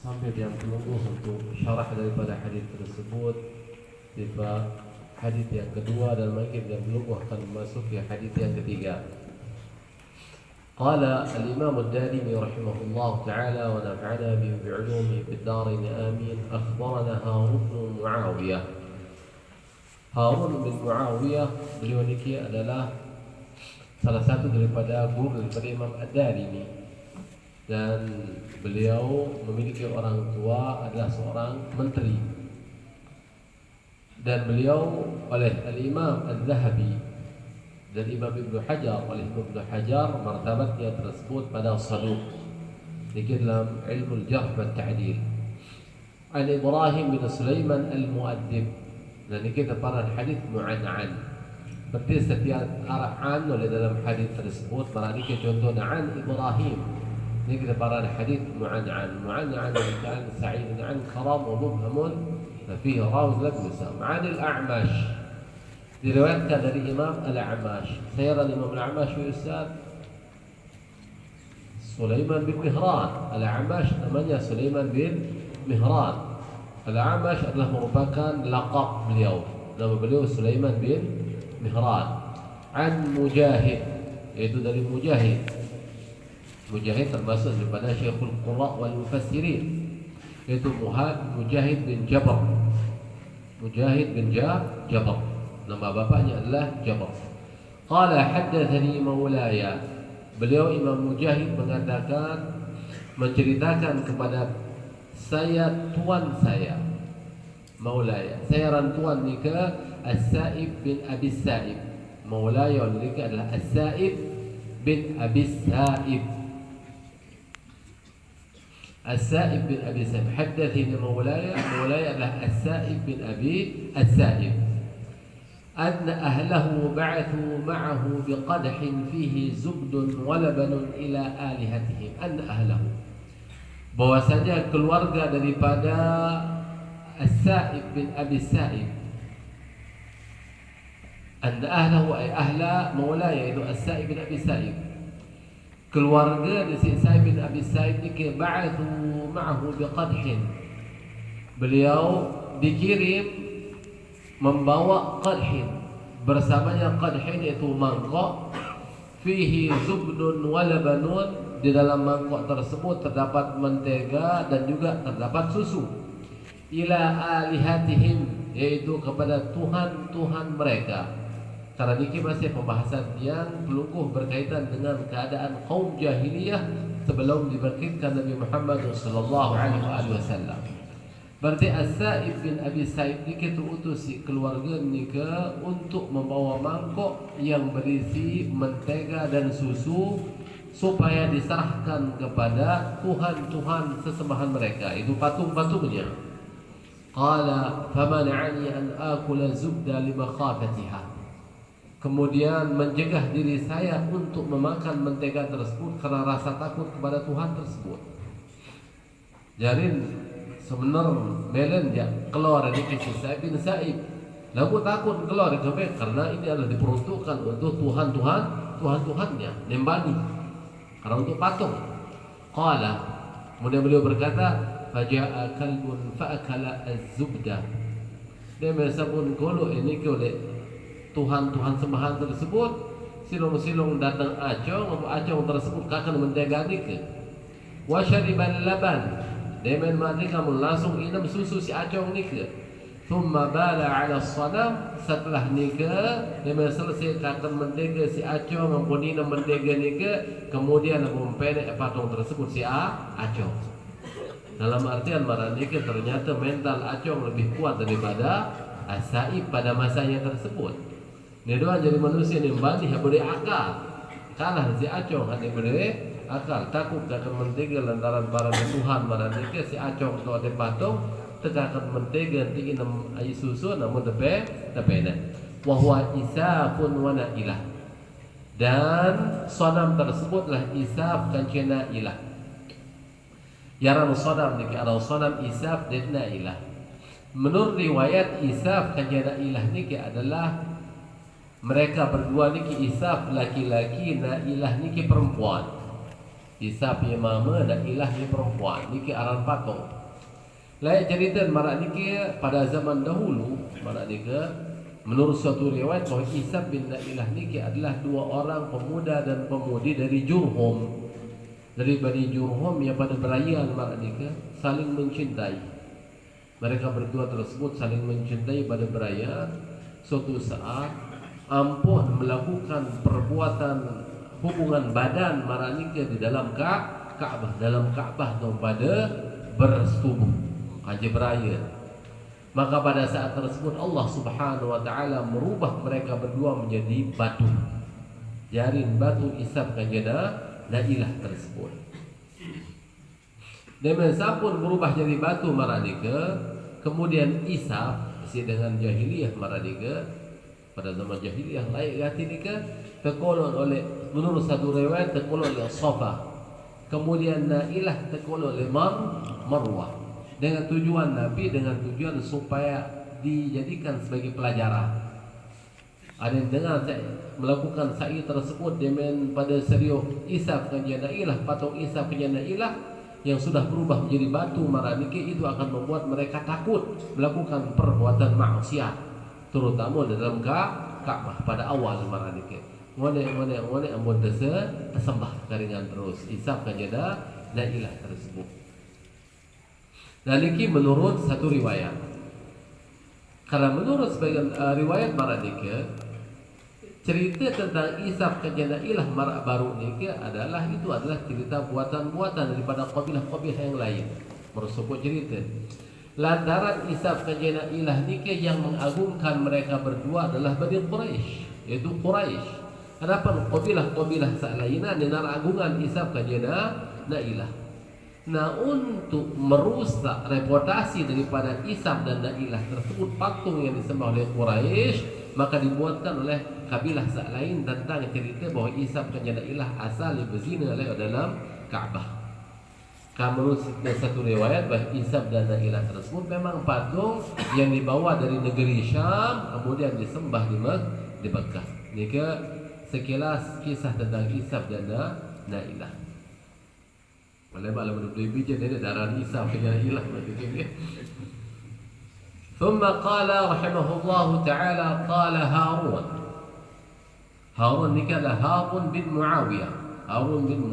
sampai yang pelungguh untuk syarah daripada hadis tersebut. Tiba hadis yang kedua dan makin yang pelungguh akan masuk ke hadis yang ketiga. Qala al-Imam ad-Darimi rahimahullah ta'ala wa nafa'ana bi'ulumihi fid darin amin. Akhbarana Harun bin Muawiyah. Harun bin Muawiyah beliau ini adalah salah satu daripada guru daripada Imam ad-Darimi, dan beliau memiliki orang tua adalah seorang menteri, dan beliau oleh al-Imam al-Zahabi dan Imam Ibn Hajar, oleh Ibn Hajar martabatnya tersebut pada saduq di dalam ilmu al-jarh wa ta'dil. An Ibrahim bin Sulaiman al-Mu'addib, dan ini kita para hadis mu'an'an. Berarti setiap arahan oleh dalam hadis tersebut berarti contohnya an Ibrahim. Ini kita para hadis mu'an'an. Mu'an'an an Sa'id an Kharam wa mubhamun فيه راوي لم يسمع. عن الأعمش diriwayatkan dari Imam Al-A'mash. Saya Imam Al-A'mash Ustaz Sulaiman bin Mihran. Al-A'mash namanya Sulaiman bin Mihran. Al-A'mash adalah merupakan laqab beliau. Nama beliau Sulaiman bin Mihran. An Mujahid, yaitu dari Mujahid. Mujahid termasuk daripada Syekhul Qurra wal Mufassirin, yaitu Mujahid bin Jabr. Mujahid bin Jabr, nama bapaknya adalah Jabr. Qala haddatsani maulaya. Beliau Imam Mujahid mengatakan, menceritakan kepada saya tuan saya. Maulaya, saya rantuan nikah As-Sa'ib bin Abi Sa'ib. Maulaya nikah adalah As-Sa'ib bin Abi Sa'ib. As-Sa'ib bin Abi Sa'ib. Haddathini maulaya. Maulaya adalah As-Sa'ib bin Abi As-Sa'ib. أن أهله بعثوا معه بقدح فيه زبد ولبن إلى آلهتهم. أن أهله, bahwasanya keluarga daripada As-Sa'ib bin Abi Sa'ib. أن أهله أي أهل مولاي, yaitu As-Sa'ib bin Abi Sa'ib. Keluarga dari Sa'ib bin Abi Sa'ib ini ba'athu ma'ahu biqadhin. Beliau dikirim membawa qadhin, bersamanya qadhin yaitu mangkok, fihi zubdun wa labanun, di dalam mangkok tersebut terdapat mentega dan juga terdapat susu. Ila alihatihim, yaitu kepada tuhan-tuhan mereka. Karena ini masih pembahasan yang pelungguh berkaitan dengan keadaan kaum jahiliyah sebelum dibangkitkan Nabi Muhammad sallallahu alaihi wasallam. Berarti As-Sa'ib bin Abi Sa'ib ini kita utus keluarga nikah untuk membawa mangkok yang berisi mentega dan susu supaya diserahkan kepada tuhan-tuhan sesembahan mereka, itu patung-patungnya. Qala famana'ani an akula zubda limakhafatiha. Kemudian mencegah diri saya untuk memakan mentega tersebut karena rasa takut kepada Tuhan tersebut. Jarin sebenarnya melen ya keluar dari kisah Sa'ib bin Sa'ib. Lalu takut keluar dari karena ini adalah diperuntukkan untuk Tuhan-Tuhannya, nembani, karena untuk patung. Qala, kemudian beliau berkata, faja'a kalbun fa'akala az-zubda. Dia mesabun kolo ini ke oleh Tuhan-Tuhan sembahan tersebut. Silong-silong datang acong tersebut akan mentega ni ke. Wa syariban laban, demen mati kamu langsung minum susu si acong ni ke. Thumma bala ala sanam, setelah nikah demen selesai akan mentega si acong mempunyai mentega ni ke, kemudian mempendek patung tersebut si acong. Dalam artian marah nikah ternyata mental acong lebih kuat daripada As-Sa'ib pada masanya tersebut. Ini doang jadi manusia yang bani yang boleh akal, kalah si acong hanya boleh akal, takut akan mentega lantaran para Tuhan marah nikah si acong tu ada patung tegakan mentega nanti enam air susu namun tepena. Wahwa isafun wa na'ilah, dan sonam tersebutlah isaf dan na'ilah. Yaran sonam ni ada sonam isaf dan na'ilah. Menurut riwayat isaf dan na'ilah ni adalah mereka berdua ni isaf laki-laki, na'ilah ni perempuan. Isa punya mama dan ilah ni perempuan. Niki aran patung. Lain cerita marak niki pada zaman dahulu, marak niki menurut suatu riwayat bahawa Isa bin Nailah niki adalah dua orang pemuda dan pemudi dari Jurhum. Dari Bani Jurhum yang pada perayaan marak niki saling mencintai. Mereka berdua tersebut saling mencintai pada perayaan. Suatu saat Ampun melakukan perbuatan hubungan badan maranika di dalam Ka'bah, dalam Ka'bah tu pada bersetubuh haji beraya. Maka pada saat tersebut Allah Subhanahu wa taala merubah mereka berdua menjadi batu. Jarin batu isap kanjana Nailah tersebut. Dan sampun berubah jadi batu maranika, kemudian isap dengan jahiliyah maranika. Pada zaman jahiliyah layak hati nikah terkolon oleh menurut satu riwayat terkolon oleh Safa, kemudian Nailah terkolon oleh Marwah dengan tujuan Nabi, dengan tujuan supaya dijadikan sebagai pelajaran. Ada yang dengar melakukan sa'i tersebut dengan pada seriuk isap kanjeng Nailah, patung isap kanjeng Nailah yang sudah berubah menjadi batu maraniki, itu akan membuat mereka takut melakukan perbuatan maksiat, terutama dalam Ka'bah pada awal maraniki. Ngone amun tersembah karingan terus isap kanjana Nailah tersebut. Dan niki menurut satu riwayat. Karena menurut sebagian riwayat maraniki, cerita tentang isap kanjana Nailah marak baru niki adalah cerita buatan-buatan daripada kabilah-kabilah yang lain. Merupakan cerita lantaran isap kanjeng Nailah niki yang mengagungkan mereka berdua adalah Bani Quraisy, yaitu Quraisy. Adapun kabilah-kabilah salaina dengan agungan isap kanjeng Nailah. Nah, untuk merusak reputasi daripada isap dan Nailah tersebut, patung yang disembah oleh Quraisy, maka dibuatkan oleh kabilah salain tentang cerita bahawa isap kanjeng Nailah asal berzina oleh dalam Ka'bah. Menurut satu riwayat bahawa Isab dan Nailah tersebut memang patung yang dibawa dari negeri Syam kemudian disembah di Mekah. Ini sekilas kisah tentang Isab dan Nailah. Oleh malam berdua bijan ini darah Isab dan Nailah maksudnya. ثم قال رحمه الله تعالى قال هارون ini adalah Harun bin Muawiyah. Harun bin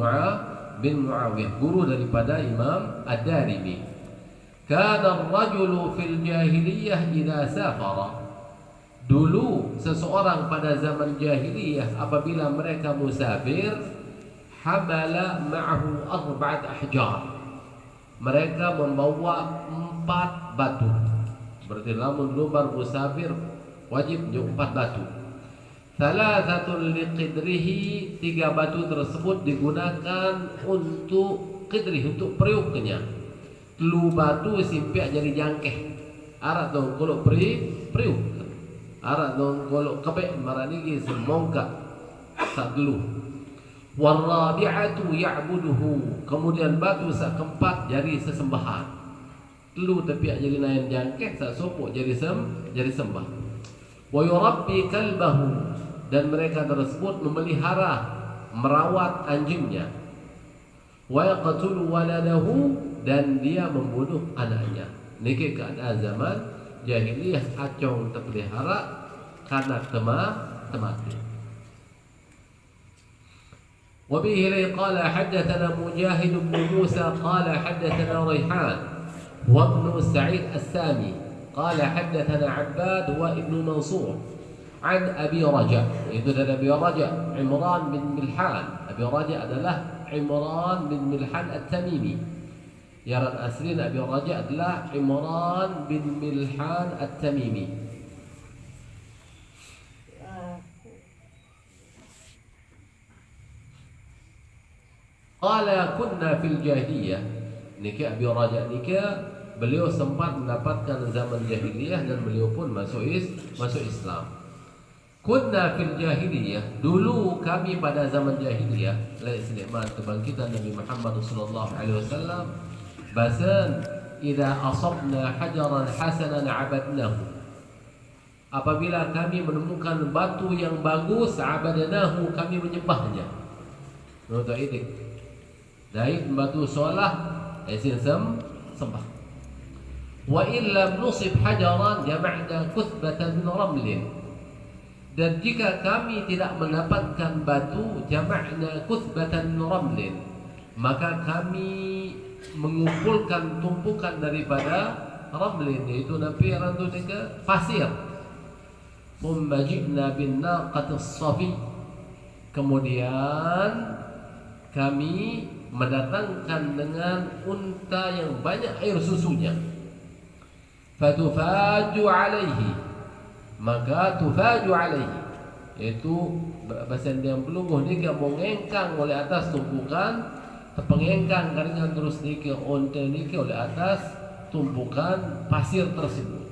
Muawiyah, guru daripada Imam Ad-Darimi. Kana ar-rajulu fil jahiliyah idza safara. Dulu seseorang pada zaman jahiliyah apabila mereka musafir, hamala ma'ahu arba'at ahjar. Mereka membawa 4 batu. Berarti lamun lumbar musafir wajib 4 batu. Thalathatul liqidrihi, 3 batu tersebut digunakan untuk qidrih, untuk periuknya. 3 batu simpiak jadi jangkeh. Arak dong kolok periuk. Arak dong kolok kebek maranigi semongka sak dulu. Warabi'atu ya'buduhu, kemudian batu sak keempat jadi sesembahan. 3 tepiak jadi nayan jangkeh, sak sopok jadi sembah. Wa yurabbi kalbahu, dan mereka tersebut memelihara, merawat anjingnya. Wa yaqtulu waladahu, dan dia membunuh anaknya. Niki keadaan zaman jahiliyah acong terpelihara karena temati. Wa bihi qala haddatsana Mujahid bin Musa qala haddatsana Rayhan wa ibn Sa'id as-Sami qala haddatsana Abbad wa ibn Mansur an Abi Raja, itu dari Abi Raja Imran bin Milhan. Abi Raja adalah Imran bin Milhan At-Tamimi. Yaran asli Abi Raja adalah Imran bin Milhan At-Tamimi. Qala kunna fil jahiliyah. Niki Abi Raja niki beliau sempat mendapatkan zaman jahiliyah dan beliau pun masuk Islam. Kunna fil jahiliyah, dulu kami pada zaman jahiliyah, lain senikmat kebangkitan Nabi Muhammad sallallahu alaihi wasallam, basan idza asabna hajaran hasanan abadnahu. Apabila kami menemukan batu yang bagus, abadnahu, kami menyembahnya. Menurut ini Daik batu solah isin sembah. Wa illam nusib hajaran jama'na kuthbatan min ramlin. Dan jika kami tidak mendapatkan batu, jama'na kuthbatan min ramlin, maka kami mengumpulkan tumpukan daripada ramlin, yaitu napi rantu ke pasir. Thumma ji'na bin naqatis safi. Kemudian kami mendatangkan dengan unta yang banyak air susunya. Fatufaju alaihi, maka tufaju alaihi, yaitu bahasa yang pelunguh ni ke mengengkang oleh atas tumpukan, pengengkang karingan terus ni ke unta ni ke oleh atas tumpukan pasir tersebut.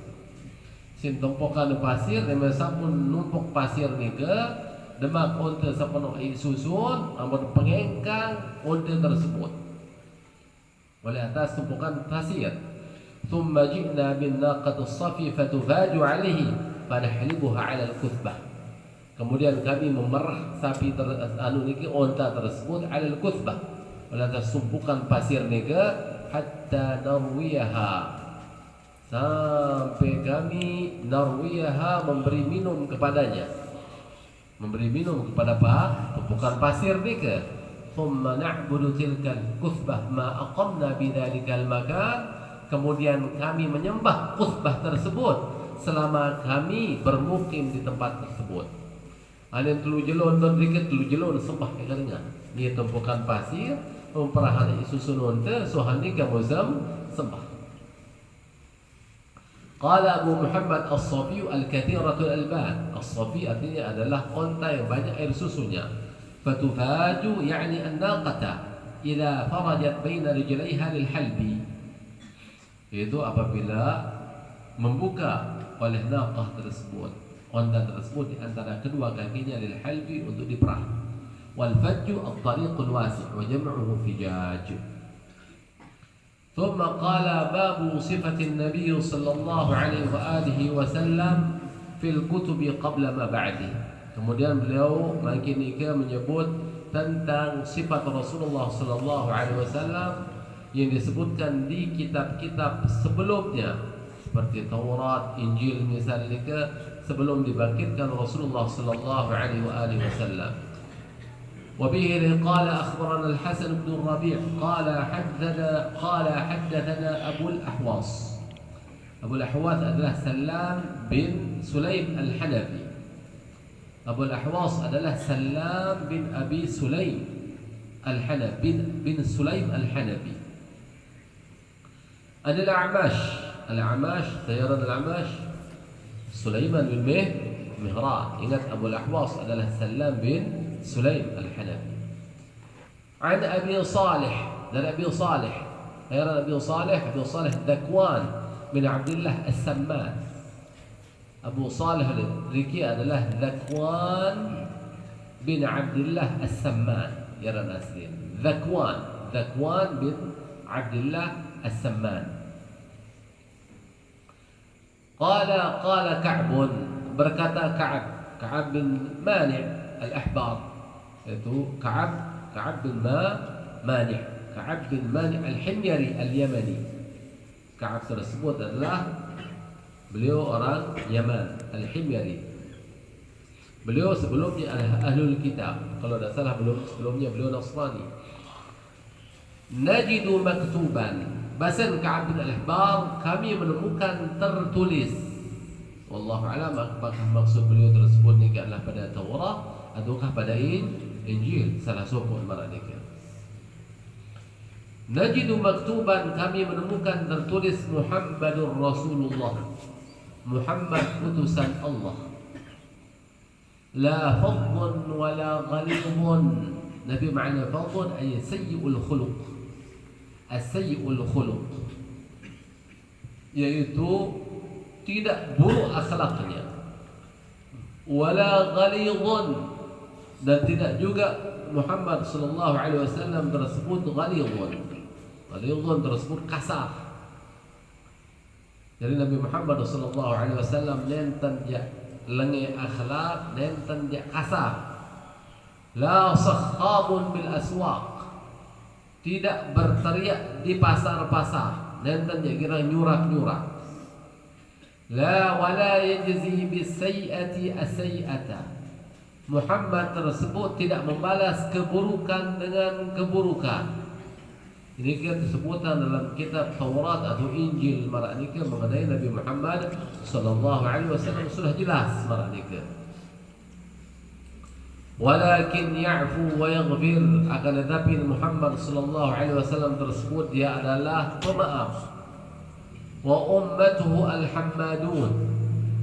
Sin tumpukan pasir, memang sampun numpuk pasir ni ke demak unta sepenuh susun, amun pengengkang unta tersebut oleh atas tumpukan pasir. Thumma ji'na bin naqatis safi fatufaju alaihi fanahlibuha 'ala al-kuthbah. Kemudian kami memerah sapi niki unta tersebut 'ala al-kuthbah, oleh atas tumpukan pasir nike, hatta narwiyaha, sampai kami narwiyaha memberi minum kepadanya, memberi minum kepada tumpukan pasir nike. Thumma na'budu tilkal kuthbah ma aqamna bidzalikal makan. Kemudian kami menyembah kuthbah tersebut selama kami bermukim di tempat tersebut. Ada telu jelon dan dikit telu jelon sembah keringan. Dia tumpukan pasir, memperahan susun unta, sohani kamuzam sembah. Qala Abu Muhammad As-Safi al-kathiratul alban. As-Safi artinya adalah unta yang banyak air susunya. Fatufaju yani an-naqata idza farajat baina rijlaiha lil halbi. Itu apabila membuka oleh naqah tersebut, unta tersebut di antara kedua kakinya lil halbi untuk diperah. Wal fajju at-tariqul wasi' wa jam'uhu fijaj. Thumma qala babu sifatin nabiy sallallahu alaihi wa alihi wasallam fil kutubi qabla ma ba'di. Kemudian beliau makin menyebut tentang sifat Rasulullah sallallahu alaihi wasallam yang disebutkan di kitab-kitab sebelumnya, seperti Taurat, Injil misalnya, sebelum dibangkitkan Rasulullah sallallahu alaihi wasallam. وبه قال أخبرنا الحسن بن الربيع قال حدثنا أبو الأحواص. أبو الأحواص adalah سلام بن سليم الحنفي. أبو الأحواص adalah سلام بن أبي سليم الحنفي بن سليم الحنفي. Ada Al-A'mash, sayaran Al-A'mash Sulaiman bin Mihran. Ingat Abu Al-Ahwas adalah Salam bin Sulaim Al-Hanafi. An Abi Salih, dari Abi Salih, sayaran Abi Salih Dakwan bin Abdullah As-Samman. Abu Salih Riki adalah Dakwan bin Abdullah As-Samman. Yaran asli Dakwan bin Abdullah As-Samman. Qala Ka'b, berkata Ka'ab bin Mani' al-Ahbar, itu Ka'ab bin Mani' al-Himyari al-Yamani. Ka'ab tersebut adalah beliau orang Yaman, al-Himyari. Beliau sebelumnya adalah Ahlul Kitab, kalau tidak salah sebelumnya beliau Nasrani. Najidu maktuban, bahasan Ka'ab bin Al-Ahbar, kami menemukan tertulis. Wallahu a'lam, apakah maksud beliau tersebut ni adalah pada Taurat ataukah pada Injil, salah satu antara mereka. Najidu maktuban, kami menemukan tertulis Muhammadur Rasulullah, Muhammad utusan Allah. La fadlun wa la ghalidun. Nabi makna fadlun ay sayyi'ul khuluq. As-sayyi'ul khuluq, yaitu tidak buruk akhlaknya. Wala ghalidun, dan tidak juga Muhammad sallallahu alaihi wasallam tersebut ghalidun. Ghalidun tersebut kasar. Jadi Nabi Muhammad sallallahu alaihi wasallam nenten dia lengi akhlak, nenten dia kasar. La sakhabun bil aswaq, tidak berteriak di pasar-pasar dan dia kira nyurak-nyurak. La wala yajzi bisayyi'ati as-sayyi'ata. Muhammad tersebut tidak membalas keburukan dengan keburukan. Ini kan disebutkan dalam kitab Taurat atau Injil maraknika mengenai Nabi Muhammad sallallahu alaihi wasallam sudah jelas maraknika. Walakin ya'fu wa yaghfir, akan tetapi Muhammad sallallahu alaihi wasallam tersebut dia adalah pemaaf. Wa ummatuhu al-hammadun,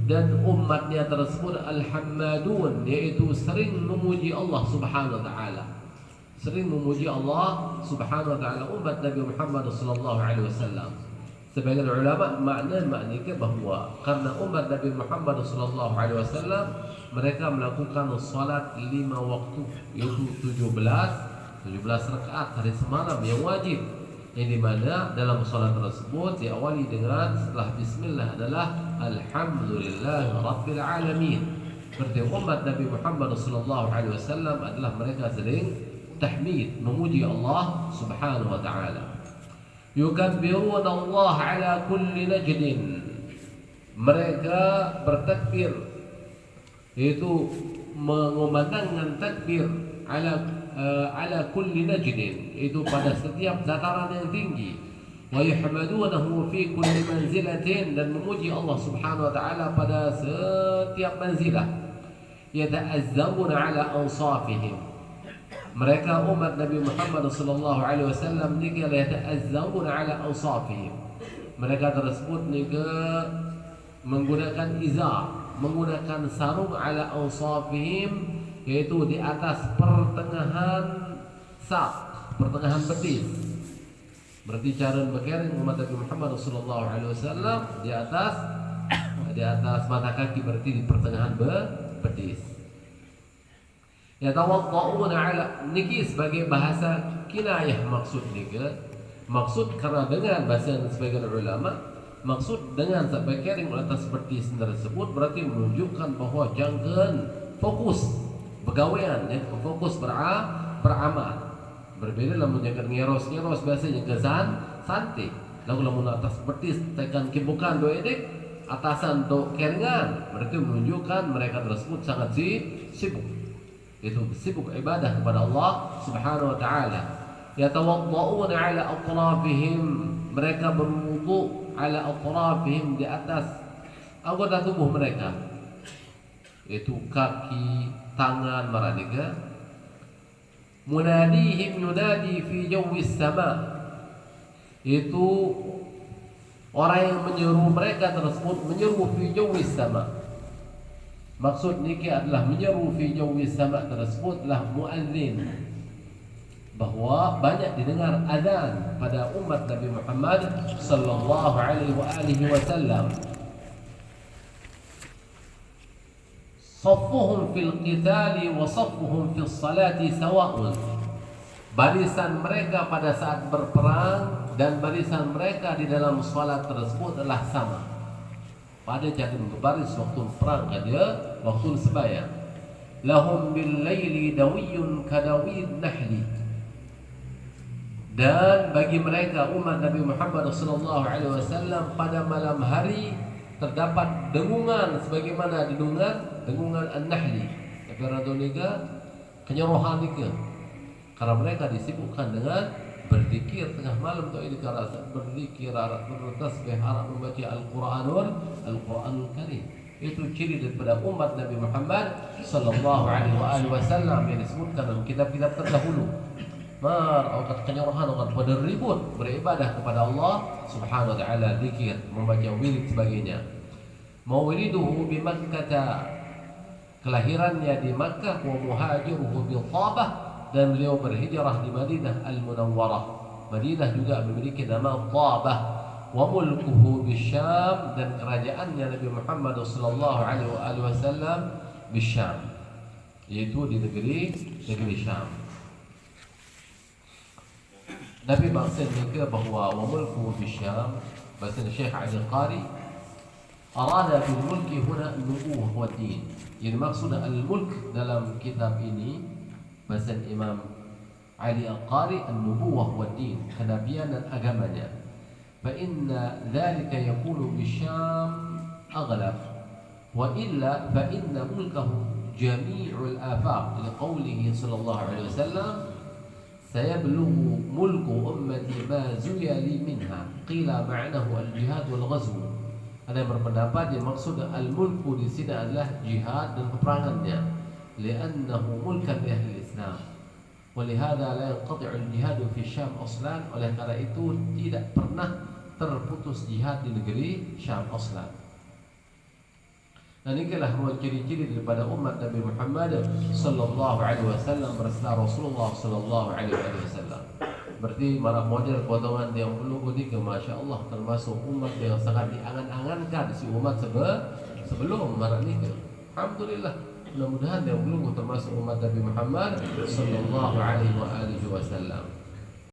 dan umatnya tersebut al-hammadun, yaitu sering memuji Allah Subhanahu wa taala. Sering memuji Allah Subhanahu wa taala umat Nabi Muhammad sallallahu alaihi wasallam. Sebagian ulama maknanya bahawa karena umat Nabi Muhammad sallallahu alaihi wasallam mereka melakukan salat 5 waktu, yaitu 17 rakaat hari semalam yang wajib, yang dimana dalam salat tersebut diawali dengan setelah bismillah adalah alhamdulillah rabbil alamin. Berarti umat Nabi Muhammad sallallahu alaihi wasallam adalah mereka sering tahmid, memuji Allah Subhanahu wa taala. Yukabbiruna Allah ala kulli najdin, mereka bertakbir, yaitu mengumandangkan takbir ala kulli najdin, itu pada setiap dataran yang tinggi. Wa yuhmadunahu fi kulli manzilatin, dan memuji Allah Subhanahu wa taala pada setiap manzilah. Yata'azzamuna ala ansafihim, mereka umat Nabi Muhammad sallallahu alaihi wasallam nika yata'azzamuna ala ansafihim, mereka tersebut nika menggunakan izar, menggunakan sarung ala ansafihim, yaitu di atas pertengahan sak, pertengahan betis. Berarti cara berkering umat Nabi Muhammad sallallahu alaihi wasallam di atas mata kaki, berarti di pertengahan betis. Yatawadda'una ala, niki sebagai bahasa kinayah maksud nika. Maksud karena dengan bahasa sebagian ulama, maksud dengan berkering atas betis tersebut berarti menunjukkan bahawa jangan fokus begawean, fokus beramal. Berbeda lamun jangan ngeros biasanya kezan santai. Lalu lamun atas betis tekan kibukan doedek atasan do keringan, berarti menunjukkan mereka tersebut sangat sibuk. Itu sibuk ibadah kepada Allah Subhanahu wa taala. Yatawadda'una ala atrafihim, mereka berwudu ala atrafihim, di atas anggota tubuh mereka, itu kaki, tangan, maradika. Munadihim yunadi fi jawis sama, itu orang yang menyeru mereka tersebut menyeru fi jawis sama. Maksud niki adalah menyeru fi jawis sama tersebut adalah muadzin, bahwa banyak didengar azan pada umat Nabi Muhammad sallallahu alaihi wasallam. Saffuhum fil qitali wa saffuhum fis salati sawa'un, barisan mereka pada saat berperang dan barisan mereka di dalam salat tersebut adalah sama. Pada jangan berbaris waktu perang aja, waktu sembahyang. Lahum bil laili dawiyyun kadawid nahli, dan bagi mereka umat Nabi Muhammad sallallahu alaihi wasallam pada malam hari terdapat dengungan sebagaimana dengungan an-nahli. Tapi radoniga kenyerohan nika, karena mereka disibukkan dengan berzikir tengah malam tu ini, karena berzikir, bertasbih, membaca Al-Qur'anul Karim. Itu ciri daripada umat Nabi Muhammad sallallahu alaihi wasallam yang disebutkan dalam kitab-kitab terdahulu. Awkat kenyerohan, awkat pada ribut beribadah kepada Allah Subhanahu wa taala, zikir, membaca wirid sebagainya. Mauliduhu bi Makkah, kelahirannya di Makkah, wa muhajiruhu bi Tabah, dan beliau berhijrah di Madinah Al-Munawwarah. Madinah juga memiliki nama Tabah. Wa mulkuhu bisyam, dan kerajaannya Nabi Muhammad sallallahu alaihi wasallam bisyam, yaitu di negeri Syam. Nabi maksud juga bahawa wa mulkuhu bisyam, bahasa Syekh Ali Qari arada bil mulki huna an-nubuwah wa din. Yang maksud al-mulk dalam kitab ini bahasa Imam Ali al-Qari an-nubuwah wa din, kenabian dan agamanya. Fa inna dzalika yakunu bisyam aghlab wa illa fa inna mulkahu jami'ul afaq liqaulihi sallallahu alaihi wasallam sayablughu mulku ummati ma zuyali minha qila ma'nahu al-jihad wal ghazw. Ada yang berpendapat yang maksud al-mulku di sini adalah jihad dan peperangannya, li'annahu mulkan li ahli Islam. Walihada la yanqati'u al-jihad fi Syam aslan, oleh karena itu tidak pernah terputus jihad di negeri Syam aslan. Dan inilah ciri-ciri daripada umat Nabi Muhammad sallallahu alaihi wasallam bersama Rasulullah sallallahu alaihi wasallam. Berarti para model potongan yang perlu ketika Masya Allah termasuk umat yang sangat diangan-angankan si umat sebelum marah nikah. Alhamdulillah, mudah-mudahan yang belum termasuk umat Nabi Muhammad sallallahu alaihi wasallam.